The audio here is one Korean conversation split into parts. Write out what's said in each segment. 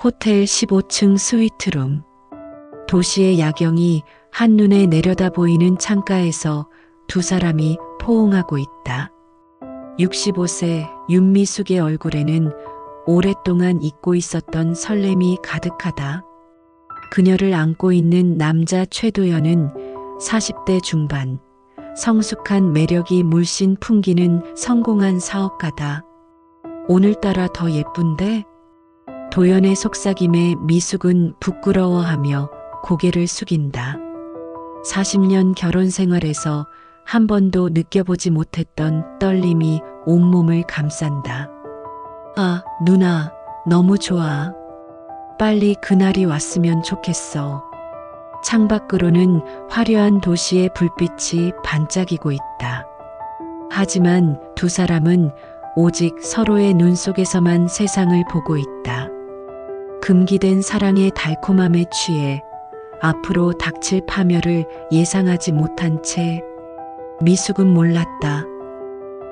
호텔 15층 스위트룸. 도시의 야경이 한눈에 내려다 보이는 창가에서 두 사람이 포옹하고 있다. 65세 윤미숙의 얼굴에는 오랫동안 잊고 있었던 설렘이 가득하다. 그녀를 안고 있는 남자 최도연은 40대 중반, 성숙한 매력이 물씬 풍기는 성공한 사업가다. 오늘따라 더 예쁜데? 도연의 속삭임에 미숙은 부끄러워하며 고개를 숙인다. 40년 결혼 생활에서 한 번도 느껴보지 못했던 떨림이 온몸을 감싼다. 아, 누나, 너무 좋아. 빨리 그날이 왔으면 좋겠어. 창밖으로는 화려한 도시의 불빛이 반짝이고 있다. 하지만 두 사람은 오직 서로의 눈 속에서만 세상을 보고 있다. 금기된 사랑의 달콤함에 취해 앞으로 닥칠 파멸을 예상하지 못한 채 미숙은 몰랐다.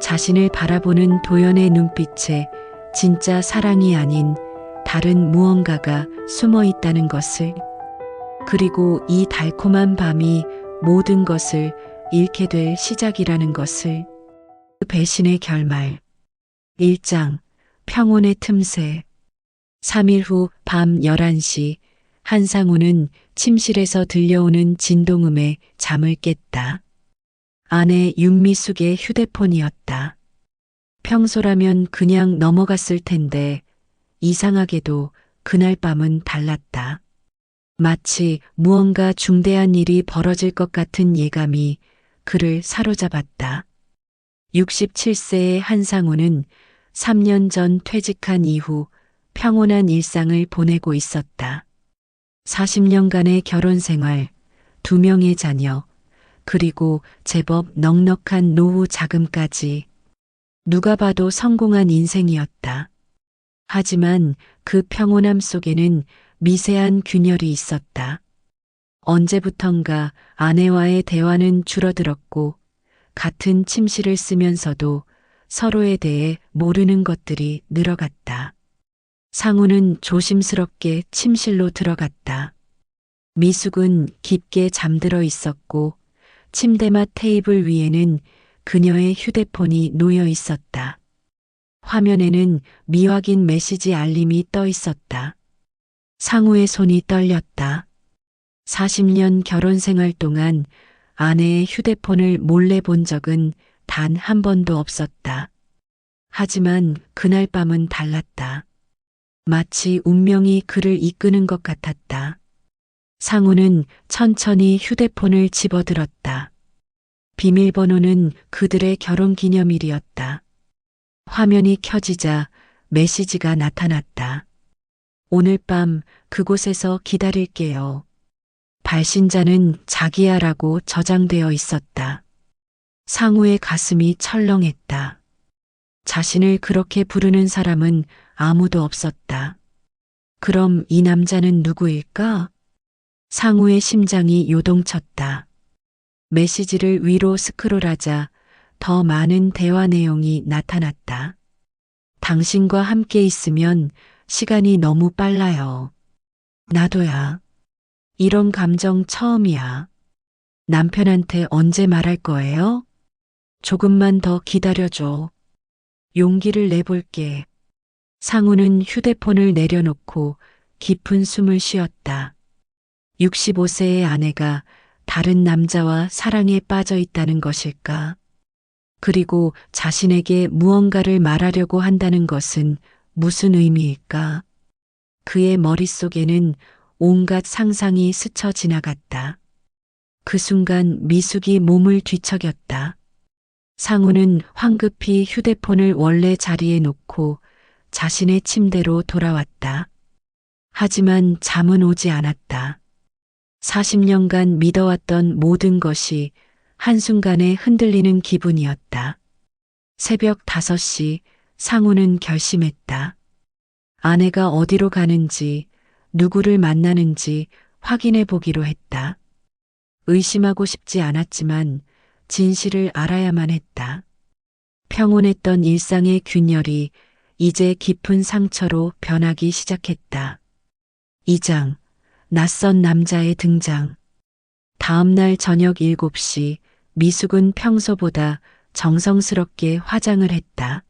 자신을 바라보는 도연의 눈빛에 진짜 사랑이 아닌 다른 무언가가 숨어 있다는 것을, 그리고 이 달콤한 밤이 모든 것을 잃게 될 시작이라는 것을. 배신의 결말. 1장. 평온의 틈새. 3일 후 밤 11시 한상우는 침실에서 들려오는 진동음에 잠을 깼다. 아내 윤미숙의 휴대폰이었다. 평소라면 그냥 넘어갔을 텐데 이상하게도 그날 밤은 달랐다. 마치 무언가 중대한 일이 벌어질 것 같은 예감이 그를 사로잡았다. 67세의 한상우는 3년 전 퇴직한 이후 평온한 일상을 보내고 있었다. 40년간의 결혼 생활, 2명의 자녀, 그리고 제법 넉넉한 노후 자금까지. 누가 봐도 성공한 인생이었다. 하지만 그 평온함 속에는 미세한 균열이 있었다. 언제부턴가 아내와의 대화는 줄어들었고 같은 침실을 쓰면서도 서로에 대해 모르는 것들이 늘어갔다. 상우는 조심스럽게 침실로 들어갔다. 미숙은 깊게 잠들어 있었고 침대맡 테이블 위에는 그녀의 휴대폰이 놓여 있었다. 화면에는 미확인 메시지 알림이 떠 있었다. 상우의 손이 떨렸다. 40년 결혼 생활 동안 아내의 휴대폰을 몰래 본 적은 단 한 번도 없었다. 하지만 그날 밤은 달랐다. 마치 운명이 그를 이끄는 것 같았다. 상우는 천천히 휴대폰을 집어들었다. 비밀번호는 그들의 결혼 기념일이었다. 화면이 켜지자 메시지가 나타났다. 오늘 밤 그곳에서 기다릴게요. 발신자는 자기야라고 저장되어 있었다. 상우의 가슴이 철렁했다. 자신을 그렇게 부르는 사람은 아무도 없었다. 그럼 이 남자는 누구일까? 상우의 심장이 요동쳤다. 메시지를 위로 스크롤하자 더 많은 대화 내용이 나타났다. 당신과 함께 있으면 시간이 너무 빨라요. 나도야. 이런 감정 처음이야. 남편한테 언제 말할 거예요? 조금만 더 기다려줘. 용기를 내볼게. 상우는 휴대폰을 내려놓고 깊은 숨을 쉬었다. 65세의 아내가 다른 남자와 사랑에 빠져 있다는 것일까? 그리고 자신에게 무언가를 말하려고 한다는 것은 무슨 의미일까? 그의 머릿속에는 온갖 상상이 스쳐 지나갔다. 그 순간 미숙이 몸을 뒤척였다. 상우는 황급히 휴대폰을 원래 자리에 놓고 자신의 침대로 돌아왔다. 하지만 잠은 오지 않았다. 40년간 믿어왔던 모든 것이 한순간에 흔들리는 기분이었다. 새벽 5시 상우는 결심했다. 아내가 어디로 가는지, 누구를 만나는지 확인해 보기로 했다. 의심하고 싶지 않았지만 진실을 알아야만 했다. 평온했던 일상의 균열이 이제 깊은 상처로 변하기 시작했다. 2장. 낯선 남자의 등장. 다음날 저녁 7시 미숙은 평소보다 정성스럽게 화장을 했다.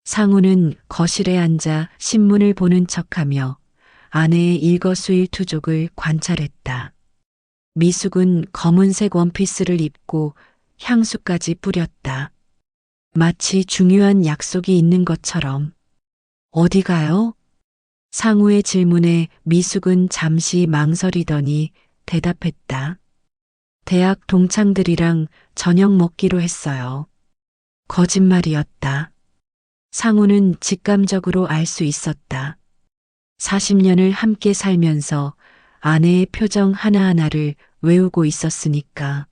상우는 거실에 앉아 신문을 보는 척하며 아내의 일거수일투족을 관찰했다. 미숙은 검은색 원피스를 입고 향수까지 뿌렸다. 마치 중요한 약속이 있는 것처럼. 어디 가요? 상우의 질문에 미숙은 잠시 망설이더니 대답했다. 대학 동창들이랑 저녁 먹기로 했어요. 거짓말이었다. 상우는 직감적으로 알 수 있었다. 40년을 함께 살면서 아내의 표정 하나하나를 외우고 있었으니까.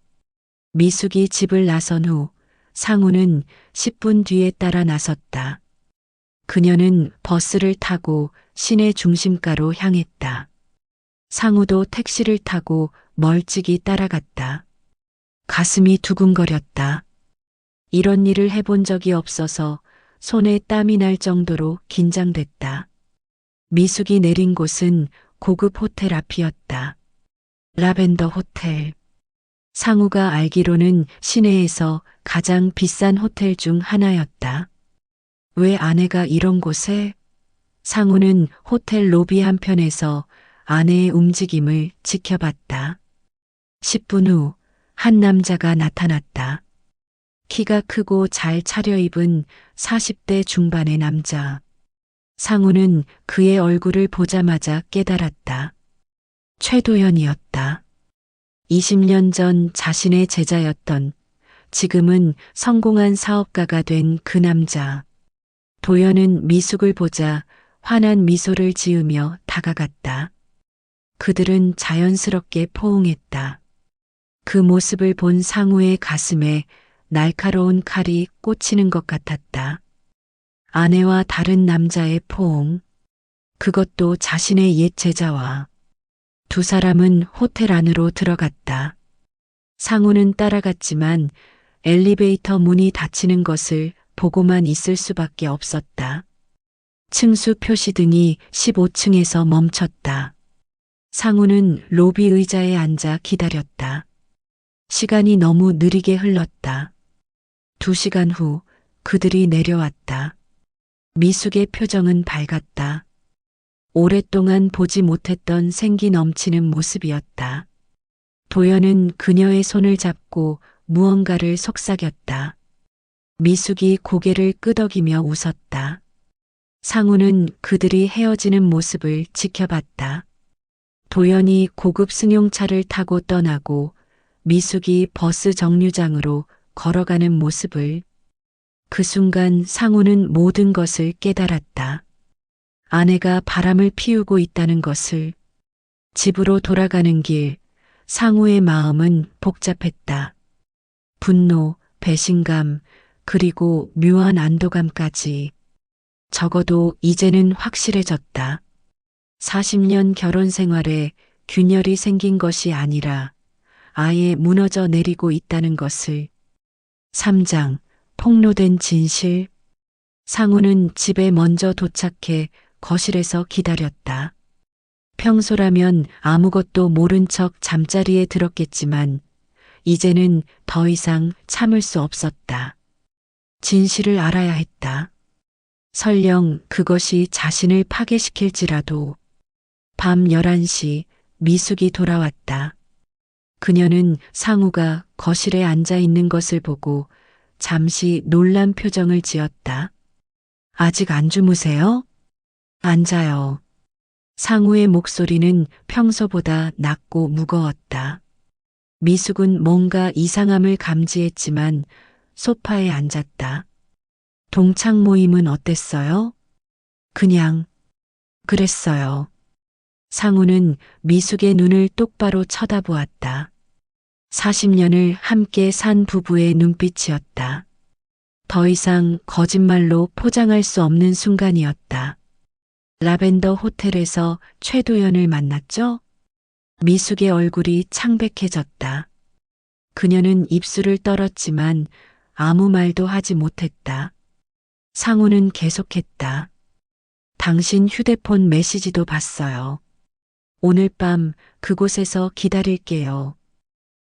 미숙이 집을 나선 후 상우는 10분 뒤에 따라 나섰다. 그녀는 버스를 타고 시내 중심가로 향했다. 상우도 택시를 타고 멀찍이 따라갔다. 가슴이 두근거렸다. 이런 일을 해본 적이 없어서 손에 땀이 날 정도로 긴장됐다. 미숙이 내린 곳은 고급 호텔 앞이었다. 라벤더 호텔. 상우가 알기로는 시내에서 가장 비싼 호텔 중 하나였다. 왜 아내가 이런 곳에? 상우는 호텔 로비 한편에서 아내의 움직임을 지켜봤다. 10분 후 한 남자가 나타났다. 키가 크고 잘 차려입은 40대 중반의 남자. 상우는 그의 얼굴을 보자마자 깨달았다. 최도연이었다. 20년 전 자신의 제자였던, 지금은 성공한 사업가가 된 그 남자. 도연은 미숙을 보자 환한 미소를 지으며 다가갔다. 그들은 자연스럽게 포옹했다. 그 모습을 본 상우의 가슴에 날카로운 칼이 꽂히는 것 같았다. 아내와 다른 남자의 포옹. 그것도 자신의 옛 제자와. 두 사람은 호텔 안으로 들어갔다. 상우는 따라갔지만 엘리베이터 문이 닫히는 것을 보고만 있을 수밖에 없었다. 층수 표시등이 15층에서 멈췄다. 상우는 로비 의자에 앉아 기다렸다. 시간이 너무 느리게 흘렀다. 2시간 후 그들이 내려왔다. 미숙의 표정은 밝았다. 오랫동안 보지 못했던 생기 넘치는 모습이었다. 도연은 그녀의 손을 잡고 무언가를 속삭였다. 미숙이 고개를 끄덕이며 웃었다. 상우는 그들이 헤어지는 모습을 지켜봤다. 도연이 고급 승용차를 타고 떠나고 미숙이 버스 정류장으로 걸어가는 모습을. 그 순간 상우는 모든 것을 깨달았다. 아내가 바람을 피우고 있다는 것을. 집으로 돌아가는 길, 상우의 마음은 복잡했다. 분노, 배신감, 그리고 묘한 안도감까지. 적어도 이제는 확실해졌다. 40년 결혼 생활에 균열이 생긴 것이 아니라 아예 무너져 내리고 있다는 것을. 3장. 폭로된 진실. 상우는 집에 먼저 도착해 거실에서 기다렸다. 평소라면 아무것도 모른 척 잠자리에 들었겠지만 이제는 더 이상 참을 수 없었다. 진실을 알아야 했다. 설령 그것이 자신을 파괴시킬지라도. 밤 11시 미숙이 돌아왔다. 그녀는 상우가 거실에 앉아 있는 것을 보고 잠시 놀란 표정을 지었다. 아직 안 주무세요? 앉아요. 상우의 목소리는 평소보다 낮고 무거웠다. 미숙은 뭔가 이상함을 감지했지만 소파에 앉았다. 동창 모임은 어땠어요? 그냥 그랬어요. 상우는 미숙의 눈을 똑바로 쳐다보았다. 40년을 함께 산 부부의 눈빛이었다. 더 이상 거짓말로 포장할 수 없는 순간이었다. 라벤더 호텔에서 최도연을 만났죠? 미숙의 얼굴이 창백해졌다. 그녀는 입술을 떨었지만 아무 말도 하지 못했다. 상우는 계속했다. 당신 휴대폰 메시지도 봤어요. 오늘 밤 그곳에서 기다릴게요.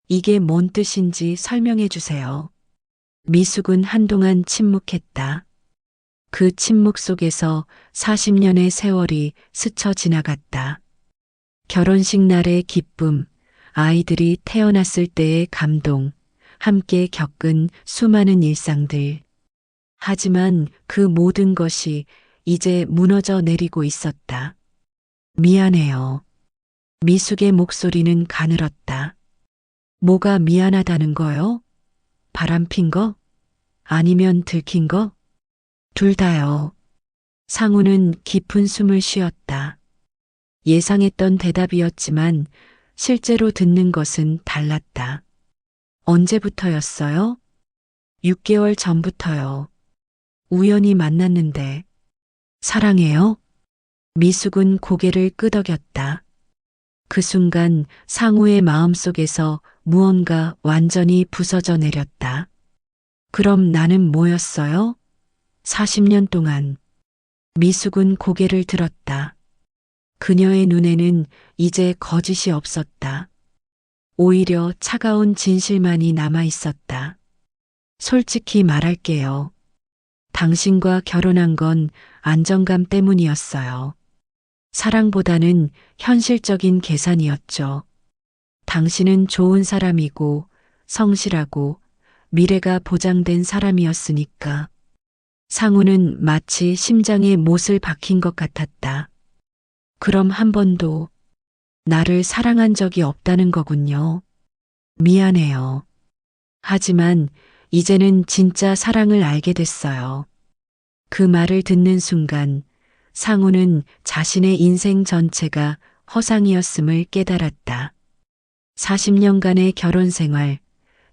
이게 뭔 뜻인지 설명해 주세요. 미숙은 한동안 침묵했다. 그 침묵 속에서 40년의 세월이 스쳐 지나갔다. 결혼식 날의 기쁨, 아이들이 태어났을 때의 감동, 함께 겪은 수많은 일상들. 하지만 그 모든 것이 이제 무너져 내리고 있었다. 미안해요. 미숙의 목소리는 가늘었다. 뭐가 미안하다는 거요? 바람핀 거? 아니면 들킨 거? 둘 다요. 상우는 깊은 숨을 쉬었다. 예상했던 대답이었지만 실제로 듣는 것은 달랐다. 언제부터였어요? 6개월 전부터요. 우연히 만났는데. 사랑해요? 미숙은 고개를 끄덕였다. 그 순간 상우의 마음속에서 무언가 완전히 부서져 내렸다. 그럼 나는 뭐였어요? 40년 동안. 미숙은 고개를 들었다. 그녀의 눈에는 이제 거짓이 없었다. 오히려 차가운 진실만이 남아 있었다. 솔직히 말할게요. 당신과 결혼한 건 안정감 때문이었어요. 사랑보다는 현실적인 계산이었죠. 당신은 좋은 사람이고 성실하고 미래가 보장된 사람이었으니까. 상우는 마치 심장에 못을 박힌 것 같았다. 그럼 한 번도 나를 사랑한 적이 없다는 거군요. 미안해요. 하지만 이제는 진짜 사랑을 알게 됐어요. 그 말을 듣는 순간 상우는 자신의 인생 전체가 허상이었음을 깨달았다. 40년간의 결혼 생활,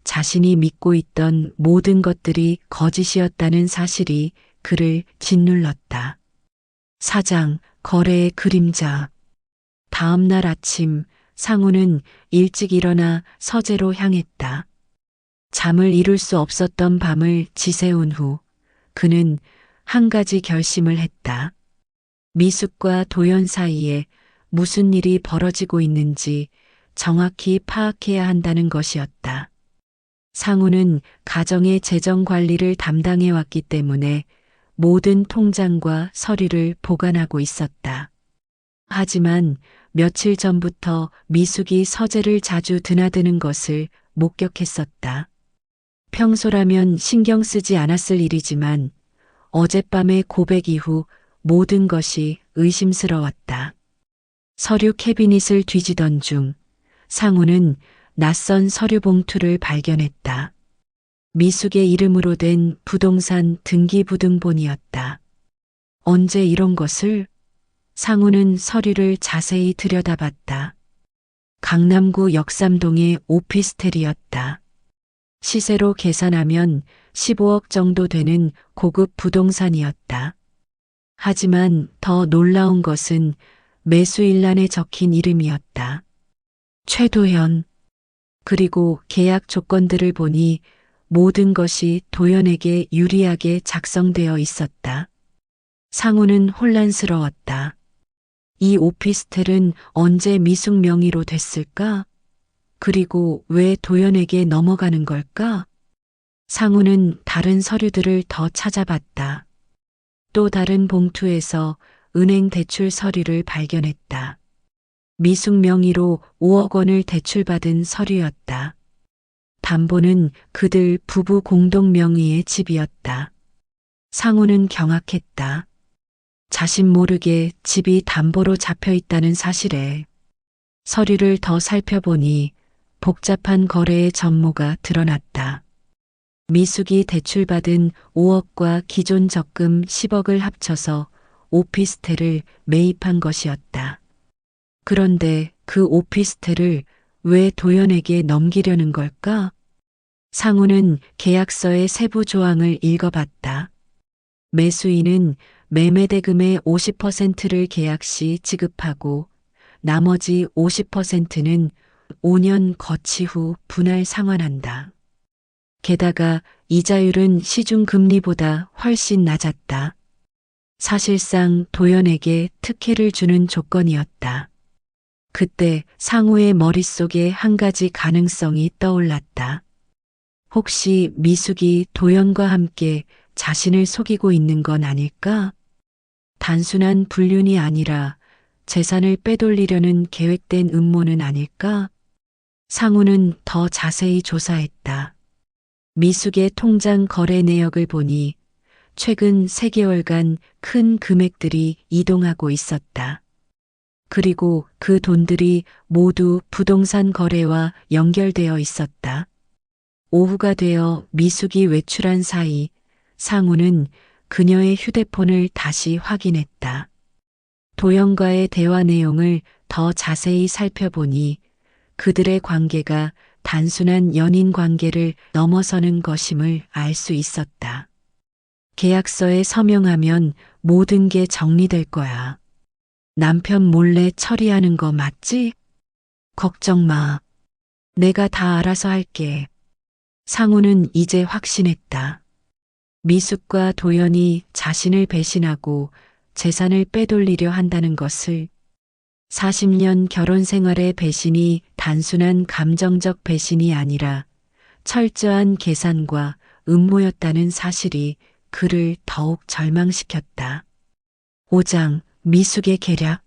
자신이 믿고 있던 모든 것들이 거짓이었다는 사실이 그를 짓눌렀다. 사장, 거래의 그림자. 다음 날 아침 상우는 일찍 일어나 서재로 향했다. 잠을 이룰 수 없었던 밤을 지새운 후 그는 한 가지 결심을 했다. 미숙과 도연 사이에 무슨 일이 벌어지고 있는지 정확히 파악해야 한다는 것이었다. 상우는 가정의 재정 관리를 담당해 왔기 때문에 모든 통장과 서류를 보관하고 있었다. 하지만 며칠 전부터 미숙이 서재를 자주 드나드는 것을 목격했었다. 평소라면 신경 쓰지 않았을 일이지만 어젯밤의 고백 이후 모든 것이 의심스러웠다. 서류 캐비닛을 뒤지던 중 상우는 낯선 서류 봉투를 발견했다. 미숙의 이름으로 된 부동산 등기부등본이었다. 언제 이런 것을? 상우는 서류를 자세히 들여다봤다. 강남구 역삼동의 오피스텔이었다. 시세로 계산하면 15억 정도 되는 고급 부동산이었다. 하지만 더 놀라운 것은 매수일란에 적힌 이름이었다. 최도현. 그리고 계약 조건들을 보니 모든 것이 도연에게 유리하게 작성되어 있었다. 상우는 혼란스러웠다. 이 오피스텔은 언제 미숙 명의로 됐을까? 그리고 왜 도연에게 넘어가는 걸까? 상우는 다른 서류들을 더 찾아봤다. 또 다른 봉투에서 은행 대출 서류를 발견했다. 미숙 명의로 5억 원을 대출받은 서류였다. 담보는 그들 부부 공동 명의의 집이었다. 상우는 경악했다. 자신 모르게 집이 담보로 잡혀 있다는 사실에. 서류를 더 살펴보니 복잡한 거래의 전모가 드러났다. 미숙이 대출받은 5억과 기존 적금 10억을 합쳐서 오피스텔을 매입한 것이었다. 그런데 그 오피스텔을 왜 도연에게 넘기려는 걸까? 상우는 계약서의 세부 조항을 읽어봤다. 매수인은 매매 대금의 50%를 계약 시 지급하고 나머지 50%는 5년 거치 후 분할 상환한다. 게다가 이자율은 시중 금리보다 훨씬 낮았다. 사실상 도연에게 특혜를 주는 조건이었다. 그때 상우의 머릿속에 한 가지 가능성이 떠올랐다. 혹시 미숙이 도연과 함께 자신을 속이고 있는 건 아닐까? 단순한 불륜이 아니라 재산을 빼돌리려는 계획된 음모는 아닐까? 상우는 더 자세히 조사했다. 미숙의 통장 거래 내역을 보니 최근 3개월간 큰 금액들이 이동하고 있었다. 그리고 그 돈들이 모두 부동산 거래와 연결되어 있었다. 오후가 되어 미숙이 외출한 사이 상우는 그녀의 휴대폰을 다시 확인했다. 도영과의 대화 내용을 더 자세히 살펴보니 그들의 관계가 단순한 연인 관계를 넘어서는 것임을 알 수 있었다. 계약서에 서명하면 모든 게 정리될 거야. 남편 몰래 처리하는 거 맞지? 걱정 마. 내가 다 알아서 할게. 상우는 이제 확신했다. 미숙과 도연이 자신을 배신하고 재산을 빼돌리려 한다는 것을 40년 결혼 생활의 배신이 단순한 감정적 배신이 아니라 철저한 계산과 음모였다는 사실이 그를 더욱 절망시켰다. 5장 미숙의 계략.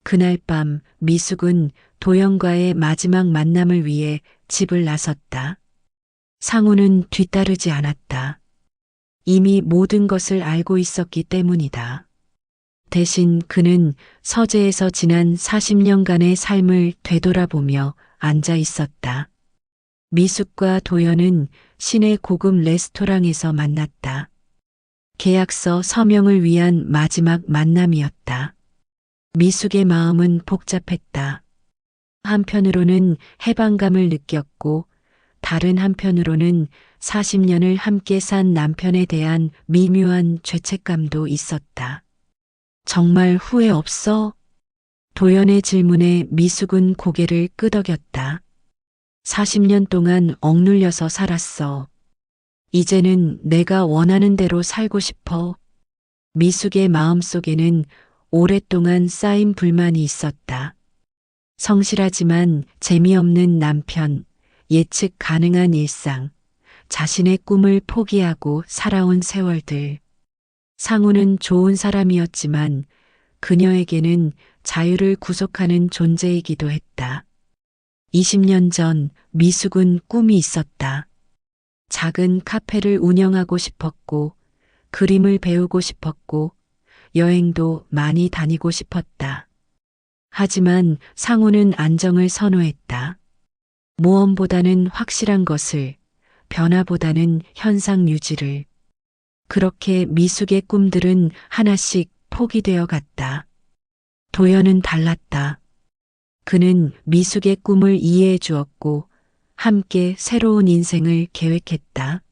그날 밤 미숙은 도영과의 마지막 만남을 위해 집을 나섰다. 상우는 뒤따르지 않았다. 이미 모든 것을 알고 있었기 때문이다. 대신 그는 서재에서 지난 40년간의 삶을 되돌아보며 앉아 있었다. 미숙과 도연은 시내 고급 레스토랑에서 만났다. 계약서 서명을 위한 마지막 만남이었다. 미숙의 마음은 복잡했다. 한편으로는 해방감을 느꼈고 다른 한편으로는 40년을 함께 산 남편에 대한 미묘한 죄책감도 있었다. 정말 후회 없어? 도연의 질문에 미숙은 고개를 끄덕였다. 40년 동안 억눌려서 살았어. 이제는 내가 원하는 대로 살고 싶어. 미숙의 마음속에는 오랫동안 쌓인 불만이 있었다. 성실하지만 재미없는 남편, 예측 가능한 일상, 자신의 꿈을 포기하고 살아온 세월들. 상우는 좋은 사람이었지만 그녀에게는 자유를 구속하는 존재이기도 했다. 20년 전 미숙은 꿈이 있었다. 작은 카페를 운영하고 싶었고, 그림을 배우고 싶었고, 여행도 많이 다니고 싶었다. 하지만 상우는 안정을 선호했다. 모험보다는 확실한 것을, 변화보다는 현상 유지를. 그렇게 미숙의 꿈들은 하나씩 포기되어 갔다. 도연은 달랐다. 그는 미숙의 꿈을 이해해 주었고 함께 새로운 인생을 계획했다.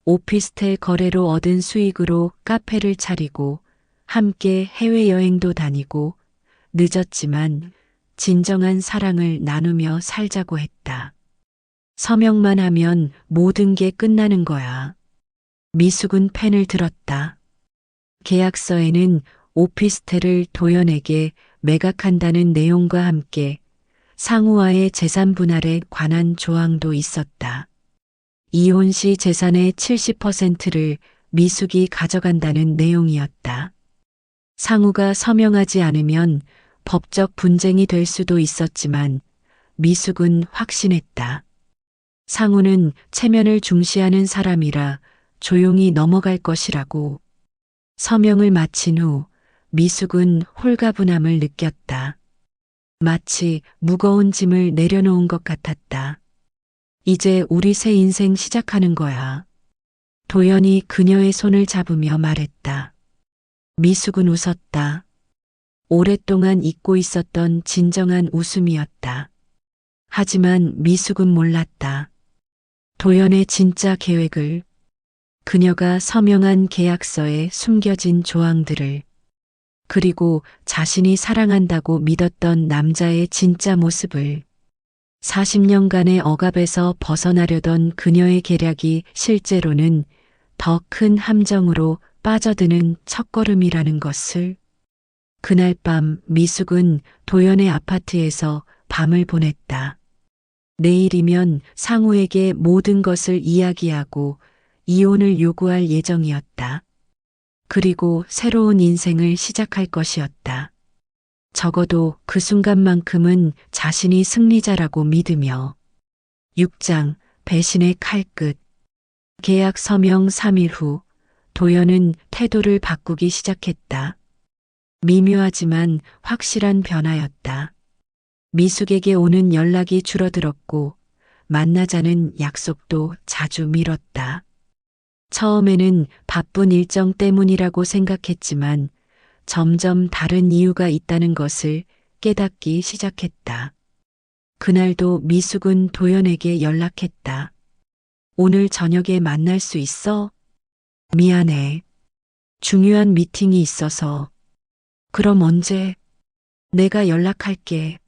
오피스텔 거래로 얻은 수익으로 카페를 차리고 함께 해외여행도 다니고 늦었지만 진정한 사랑을 나누며 살자고 했다. 서명만 하면 모든 게 끝나는 거야. 미숙은 펜을 들었다. 계약서에는 오피스텔을 도연에게 매각한다는 내용과 함께 상우와의 재산 분할에 관한 조항도 있었다. 이혼 시 재산의 70%를 미숙이 가져간다는 내용이었다. 상우가 서명하지 않으면 법적 분쟁이 될 수도 있었지만 미숙은 확신했다. 상우는 체면을 중시하는 사람이라 조용히 넘어갈 것이라고. 서명을 마친 후 미숙은 홀가분함을 느꼈다. 마치 무거운 짐을 내려놓은 것 같았다. 이제 우리 새 인생 시작하는 거야. 도연이 그녀의 손을 잡으며 말했다. 미숙은 웃었다. 오랫동안 잊고 있었던 진정한 웃음이었다. 하지만 미숙은 몰랐다. 도연의 진짜 계획을, 그녀가 서명한 계약서에 숨겨진 조항들을, 그리고 자신이 사랑한다고 믿었던 남자의 진짜 모습을. 40년간의 억압에서 벗어나려던 그녀의 계략이 실제로는 더 큰 함정으로 빠져드는 첫걸음이라는 것을. 그날 밤 미숙은 도연의 아파트에서 밤을 보냈다. 내일이면 상우에게 모든 것을 이야기하고 이혼을 요구할 예정이었다. 그리고 새로운 인생을 시작할 것이었다. 적어도 그 순간만큼은 자신이 승리자라고 믿으며. 6장 배신의 칼끝. 계약 서명 3일 후 도연은 태도를 바꾸기 시작했다. 미묘하지만 확실한 변화였다. 미숙에게 오는 연락이 줄어들었고 만나자는 약속도 자주 미뤘다. 처음에는 바쁜 일정 때문이라고 생각했지만 점점 다른 이유가 있다는 것을 깨닫기 시작했다. 그날도 미숙은 도연에게 연락했다. 오늘 저녁에 만날 수 있어? 미안해. 중요한 미팅이 있어서. 그럼 언제? 내가 연락할게.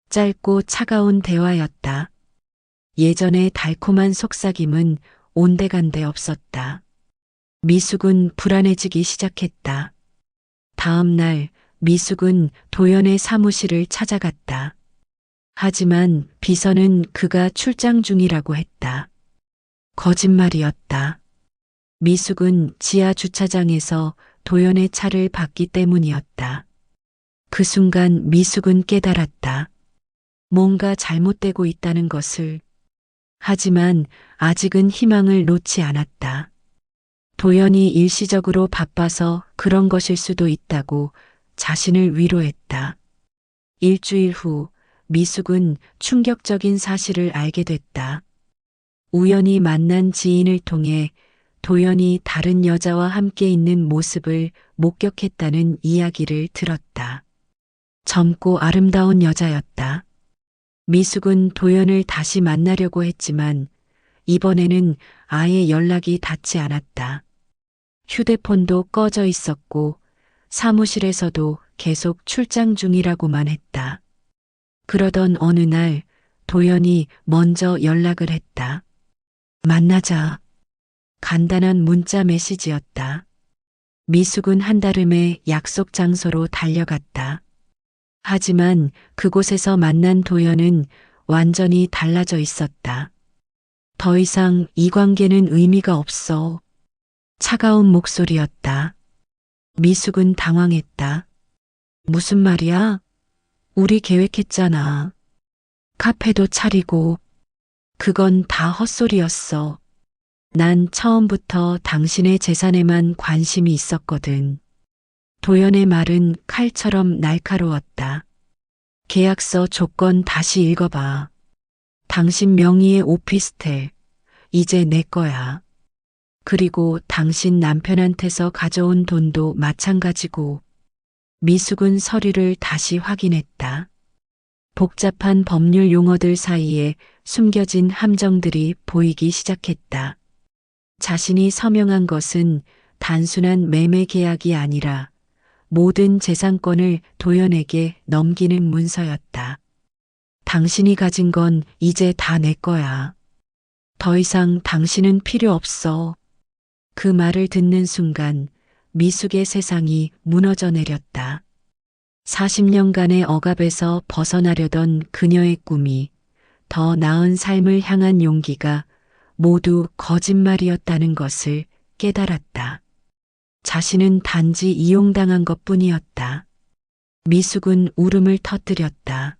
짧고 차가운 대화였다. 예전의 달콤한 속삭임은 온데간데 없었다. 미숙은 불안해지기 시작했다. 다음 날 미숙은 도연의 사무실을 찾아갔다. 하지만 비서는 그가 출장 중이라고 했다. 거짓말이었다. 미숙은 지하 주차장에서 도연의 차를 봤기 때문이었다. 그 순간 미숙은 깨달았다. 뭔가 잘못되고 있다는 것을. 하지만 아직은 희망을 놓지 않았다. 도연이 일시적으로 바빠서 그런 것일 수도 있다고 자신을 위로했다. 일주일 후 미숙은 충격적인 사실을 알게 됐다. 우연히 만난 지인을 통해 도연이 다른 여자와 함께 있는 모습을 목격했다는 이야기를 들었다. 젊고 아름다운 여자였다. 미숙은 도연을 다시 만나려고 했지만 이번에는 아예 연락이 닿지 않았다. 휴대폰도 꺼져 있었고 사무실에서도 계속 출장 중이라고만 했다. 그러던 어느 날 도연이 먼저 연락을 했다. 만나자. 간단한 문자 메시지였다. 미숙은 한달음에 약속 장소로 달려갔다. 하지만 그곳에서 만난 도연은 완전히 달라져 있었다. 더 이상 이 관계는 의미가 없어. 차가운 목소리였다. 미숙은 당황했다. 무슨 말이야? 우리 계획했잖아. 카페도 차리고. 그건 다 헛소리였어. 난 처음부터 당신의 재산에만 관심이 있었거든. 도연의 말은 칼처럼 날카로웠다. 계약서 조건 다시 읽어봐. 당신 명의의 오피스텔, 이제 내 거야. 그리고 당신 남편한테서 가져온 돈도 마찬가지고. 미숙은 서류를 다시 확인했다. 복잡한 법률 용어들 사이에 숨겨진 함정들이 보이기 시작했다. 자신이 서명한 것은 단순한 매매 계약이 아니라 모든 재산권을 도연에게 넘기는 문서였다. 당신이 가진 건 이제 다 내 거야. 더 이상 당신은 필요 없어. 그 말을 듣는 순간 미숙의 세상이 무너져 내렸다. 40년간의 억압에서 벗어나려던 그녀의 꿈이, 더 나은 삶을 향한 용기가 모두 거짓말이었다는 것을 깨달았다. 자신은 단지 이용당한 것뿐이었다. 미숙은 울음을 터뜨렸다.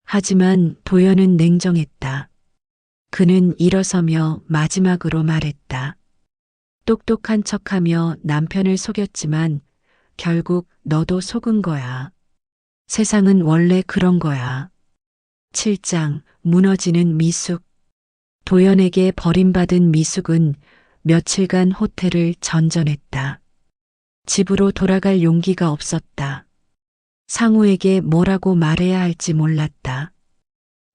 하지만 도연은 냉정했다. 그는 일어서며 마지막으로 말했다. 똑똑한 척하며 남편을 속였지만 결국 너도 속은 거야. 세상은 원래 그런 거야. 7장 무너지는 미숙. 도연에게 버림받은 미숙은 며칠간 호텔을 전전했다. 집으로 돌아갈 용기가 없었다. 상우에게 뭐라고 말해야 할지 몰랐다.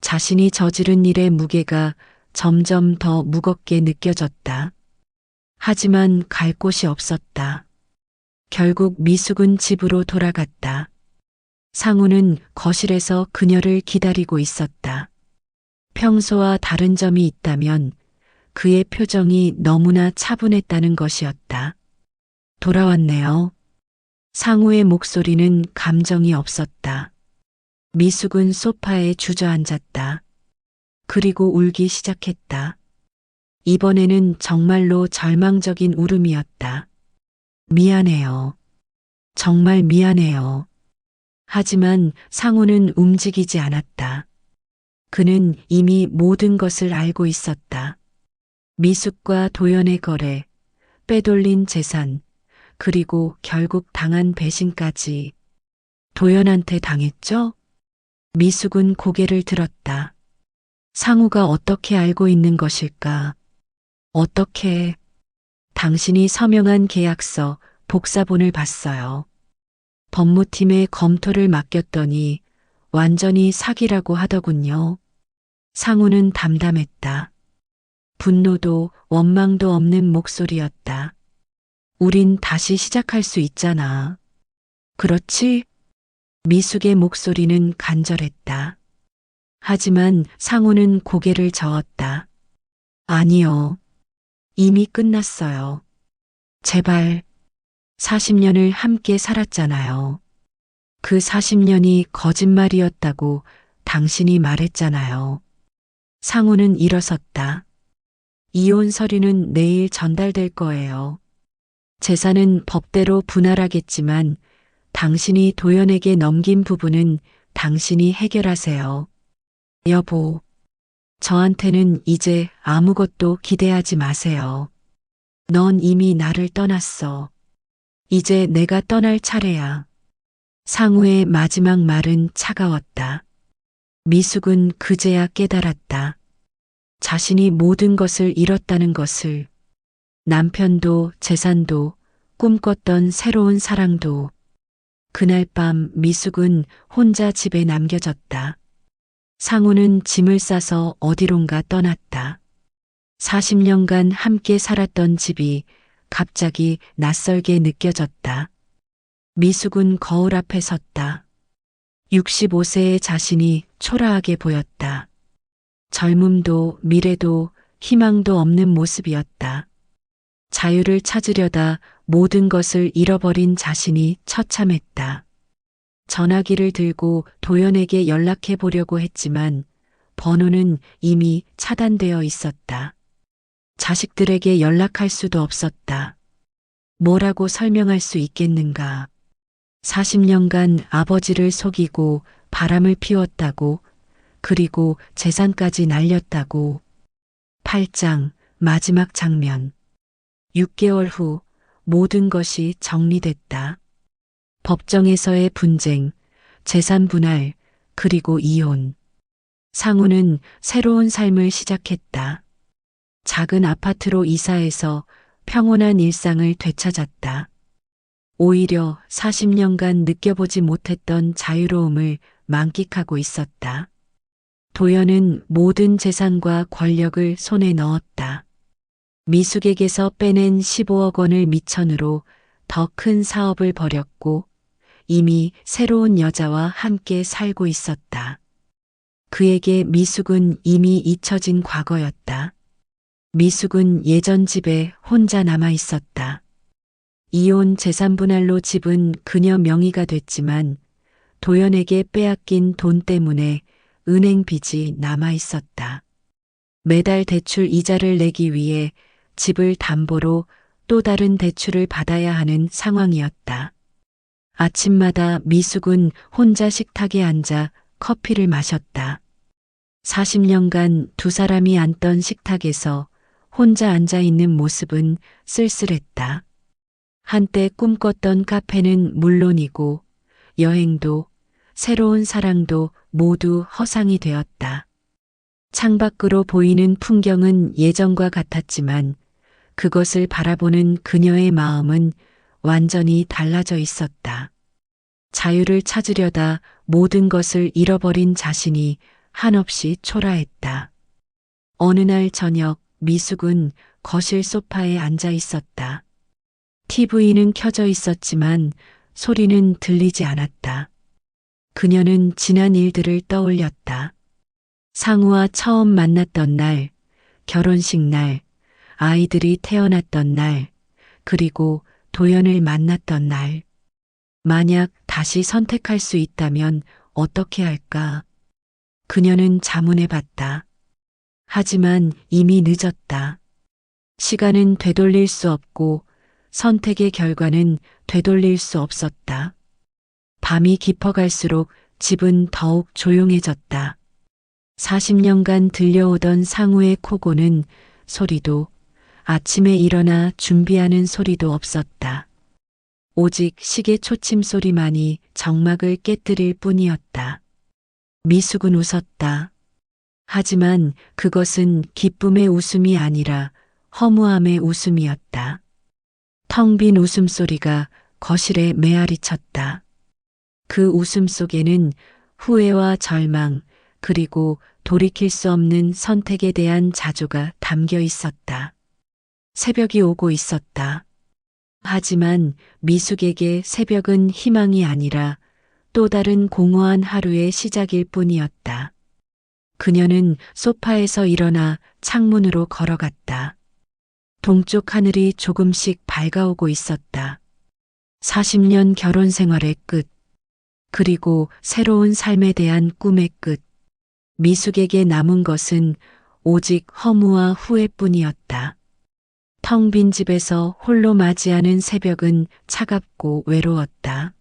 자신이 저지른 일의 무게가 점점 더 무겁게 느껴졌다. 하지만 갈 곳이 없었다. 결국 미숙은 집으로 돌아갔다. 상우는 거실에서 그녀를 기다리고 있었다. 평소와 다른 점이 있다면 그의 표정이 너무나 차분했다는 것이었다. 돌아왔네요. 상우의 목소리는 감정이 없었다. 미숙은 소파에 주저앉았다. 그리고 울기 시작했다. 이번에는 정말로 절망적인 울음이었다. 미안해요. 정말 미안해요. 하지만 상우는 움직이지 않았다. 그는 이미 모든 것을 알고 있었다. 미숙과 도연의 거래, 빼돌린 재산, 그리고 결국 당한 배신까지. 도연한테 당했죠? 미숙은 고개를 들었다. 상우가 어떻게 알고 있는 것일까? 어떻게? 당신이 서명한 계약서, 복사본을 봤어요. 법무팀에 검토를 맡겼더니 완전히 사기라고 하더군요. 상우는 담담했다. 분노도 원망도 없는 목소리였다. 우린 다시 시작할 수 있잖아. 그렇지? 미숙의 목소리는 간절했다. 하지만 상우는 고개를 저었다. 아니요. 이미 끝났어요. 제발. 40년을 함께 살았잖아요. 그 40년이 거짓말이었다고 당신이 말했잖아요. 상우는 일어섰다. 이혼 서류는 내일 전달될 거예요. 재산은 법대로 분할하겠지만 당신이 도연에게 넘긴 부분은 당신이 해결하세요. 여보, 저한테는 이제 아무것도 기대하지 마세요. 넌 이미 나를 떠났어. 이제 내가 떠날 차례야. 상우의 마지막 말은 차가웠다. 미숙은 그제야 깨달았다. 자신이 모든 것을 잃었다는 것을. 남편도 재산도 꿈꿨던 새로운 사랑도. 그날 밤 미숙은 혼자 집에 남겨졌다. 상우는 짐을 싸서 어디론가 떠났다. 40년간 함께 살았던 집이 갑자기 낯설게 느껴졌다. 미숙은 거울 앞에 섰다. 65세의 자신이 초라하게 보였다. 젊음도 미래도 희망도 없는 모습이었다. 자유를 찾으려다 모든 것을 잃어버린 자신이 처참했다. 전화기를 들고 도연에게 연락해 보려고 했지만 번호는 이미 차단되어 있었다. 자식들에게 연락할 수도 없었다. 뭐라고 설명할 수 있겠는가. 40년간 아버지를 속이고 바람을 피웠다고, 그리고 재산까지 날렸다고. 8장 마지막 장면. 6개월 후 모든 것이 정리됐다. 법정에서의 분쟁, 재산 분할, 그리고 이혼. 상우는 새로운 삶을 시작했다. 작은 아파트로 이사해서 평온한 일상을 되찾았다. 오히려 40년간 느껴보지 못했던 자유로움을 만끽하고 있었다. 도연은 모든 재산과 권력을 손에 넣었다. 미숙에게서 빼낸 15억 원을 미천으로 더 큰 사업을 벌였고 이미 새로운 여자와 함께 살고 있었다. 그에게 미숙은 이미 잊혀진 과거였다. 미숙은 예전 집에 혼자 남아 있었다. 이혼 재산 분할로 집은 그녀 명의가 됐지만 도연에게 빼앗긴 돈 때문에 은행 빚이 남아 있었다. 매달 대출 이자를 내기 위해 집을 담보로 또 다른 대출을 받아야 하는 상황이었다. 아침마다 미숙은 혼자 식탁에 앉아 커피를 마셨다. 40년간 두 사람이 앉던 식탁에서 혼자 앉아 있는 모습은 쓸쓸했다. 한때 꿈꿨던 카페는 물론이고 여행도 새로운 사랑도 모두 허상이 되었다. 창밖으로 보이는 풍경은 예전과 같았지만 그것을 바라보는 그녀의 마음은 완전히 달라져 있었다. 자유를 찾으려다 모든 것을 잃어버린 자신이 한없이 초라했다. 어느 날 저녁 미숙은 거실 소파에 앉아 있었다. TV는 켜져 있었지만 소리는 들리지 않았다. 그녀는 지난 일들을 떠올렸다. 상우와 처음 만났던 날, 결혼식 날, 아이들이 태어났던 날, 그리고 도연을 만났던 날. 만약 다시 선택할 수 있다면 어떻게 할까? 그녀는 자문해 봤다. 하지만 이미 늦었다. 시간은 되돌릴 수 없고 선택의 결과는 되돌릴 수 없었다. 밤이 깊어갈수록 집은 더욱 조용해졌다. 40년간 들려오던 상우의 코고는 소리도 아침에 일어나 준비하는 소리도 없었다. 오직 시계 초침 소리만이 정막을 깨뜨릴 뿐이었다. 미숙은 웃었다. 하지만 그것은 기쁨의 웃음이 아니라 허무함의 웃음이었다. 텅 빈 웃음소리가 거실에 메아리 쳤다. 그 웃음 속에는 후회와 절망, 그리고 돌이킬 수 없는 선택에 대한 자조가 담겨 있었다. 새벽이 오고 있었다. 하지만 미숙에게 새벽은 희망이 아니라 또 다른 공허한 하루의 시작일 뿐이었다. 그녀는 소파에서 일어나 창문으로 걸어갔다. 동쪽 하늘이 조금씩 밝아오고 있었다. 40년 결혼 생활의 끝, 그리고 새로운 삶에 대한 꿈의 끝. 미숙에게 남은 것은 오직 허무와 후회뿐이었다. 텅 빈 집에서 홀로 맞이하는 새벽은 차갑고 외로웠다.